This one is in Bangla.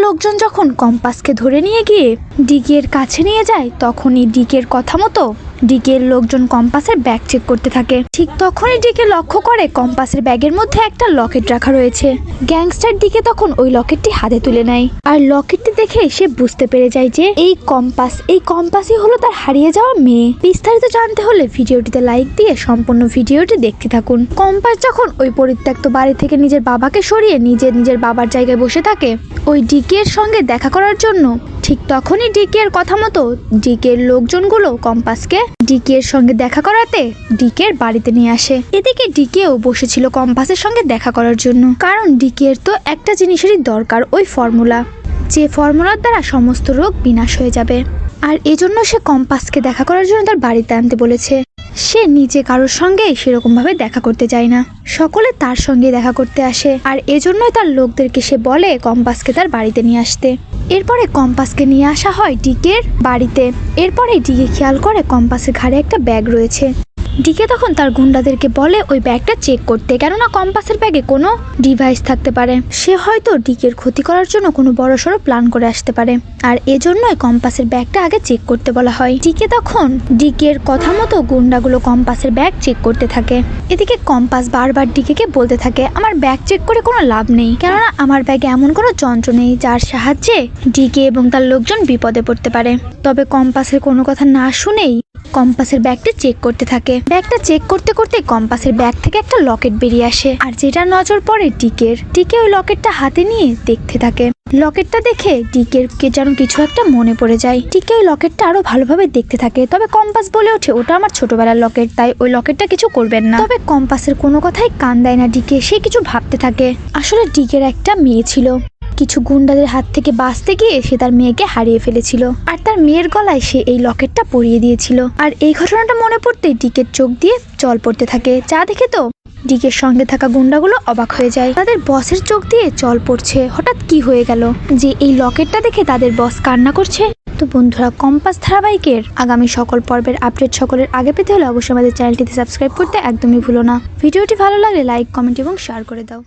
লোকজন যখন কম্পাসকে ধরে নিয়ে গিয়ে ডিকের কাছে নিয়ে যায়, তখনই ডিকের কথা মতো ডিকের লোকজন কম্পাসের ব্যাগ চেক করতে থাকে। ঠিক তখনই ডিকে লক্ষ্য করে কম্পাসের ব্যাগের মধ্যে একটা লকেট রাখা রয়েছে। গ্যাংস্টার ডিকে তখন ওই লকেটটি হাতে তুলে নেয়, আর লকেটটি দেখে সে বুঝতে পেরে যায় যে এই কম্পাসই হলো তার হারিয়ে যাওয়া মেয়ে। বিস্তারিত জানতে হলে ভিডিওটিতে লাইক দিয়ে সম্পূর্ণ ভিডিওটি দেখতে থাকুন। কম্পাস যখন ওই পরিত্যক্ত বাড়ি থেকে নিজের বাবাকে সরিয়ে নিজের বাবার জায়গায় বসে থাকে ওই ডিকের সঙ্গে দেখা করার জন্য, ঠিক তখনই ডিকের কথা মতো ডিকের লোকজনগুলো কম্পাসকে ডিকের সঙ্গে দেখা করাতে ডিকের বাড়িতে নিয়ে আসে। এদিকে ডিকেও বসেছিল কম্পাসের সঙ্গে দেখা করার জন্য, কারণ ডিকের তো একটা জিনিসেরই দরকার, ওই ফর্মুলা, যে ফর্মুলার দ্বারা সমস্ত রোগ বিনাশ হয়ে যাবে। আর এজন্য সে কম্পাসকে দেখা করার জন্য তার বাড়িতে আনতে বলেছে। সে নিজে কারোর সঙ্গে সেরকম ভাবে দেখা করতে যায় না, সকলে তার সঙ্গে দেখা করতে আসে, আর এজন্যই তার লোকদেরকে সে বলে কম্পাসকে তার বাড়িতে নিয়ে আসতে। এরপরে কম্পাসকে নিয়ে আসা হয় ডিকের বাড়িতে। এরপরে ডিকে খেয়াল করে কম্পাসের ঘাড়ে একটা ব্যাগ রয়েছে। ডিকে তখন তার গুন্ডাদেরকে বলে ওই ব্যাগটা চেক করতে, কেননা কম্পাসের ব্যাগে কোনো ডিভাইস থাকতে পারে, সে হয়তো ডিকের ক্ষতি করার জন্য কোনো বড়সড় প্ল্যান করে আসতে পারে, আর এজন্যই কম্পাসের ব্যাগটা আগে চেক করতে বলা হয়। ডিকে তখন ডিকের কথা মতো গুন্ডাগুলো কম্পাসের ব্যাগ চেক করতে থাকে। এদিকে কম্পাস বারবার ডিকেকে বলতে থাকে আমার ব্যাগ চেক করে কোনো লাভ নেই, কেননা আমার ব্যাগে এমন কোনো যন্ত্র নেই যার সাহায্যে ডিকে এবং তার লোকজন বিপদে পড়তে পারে। তবে কম্পাসের কোনো কথা না শুনেই কম্পাসের ব্যাগটা চেক করতে থাকে। ব্যাগটা চেক করতে করতে কম্পাসের ব্যাগ থেকে একটা লকেট বেরিয়ে আসে, আর যেটা নজর পড়ে ডিকে ওই লকেটটা হাতে নিয়ে দেখতে থাকে। লকেটটা দেখে ডিকের যেন কিছু একটা মনে পড়ে যায়। ডিকে ওই লকেটটা আরো ভালোভাবে দেখতে থাকে, তবে কম্পাস বলে ওঠে ওটা আমার ছোটবেলার লকেট, তাই ওই লকেটটা কিছু করবেন না। তবে কম্পাসের কোনো কথাই কান দেয় না ডিকে, সে কিছু ভাবতে থাকে। আসলে ডিকের একটা মেয়ে ছিল, কিছু গুন্ডাদের হাত থেকে বাঁচতে গিয়ে সে তার মেয়েকে হারিয়ে ফেলেছিল, আর তার মেয়ের গলায় সে এই লকেটটা পরিয়ে দিয়েছিল। আর এই ঘটনাটা মনে পড়তেই ডিকের চোখ দিয়ে জল পড়তে থাকে, যা দেখে তো ডিকের সঙ্গে থাকা গুন্ডাগুলো অবাক হয়ে যায়। তাদের বসের চোখ দিয়ে জল পড়ছে, হঠাৎ কি হয়ে গেল যে এই লকেটটা দেখে তাদের বস কান্না করছে। তো বন্ধুরা, কম্পাস ধারাবাহিকের আগামী সকল পর্বের আপডেট সকলের আগে পেতে হলে অবশ্যই আমাদের চ্যানেলটিতে সাবস্ক্রাইব করতে একদমই ভুলো না। ভিডিওটি ভালো লাগলে লাইক, কমেন্ট এবং শেয়ার করে দাও।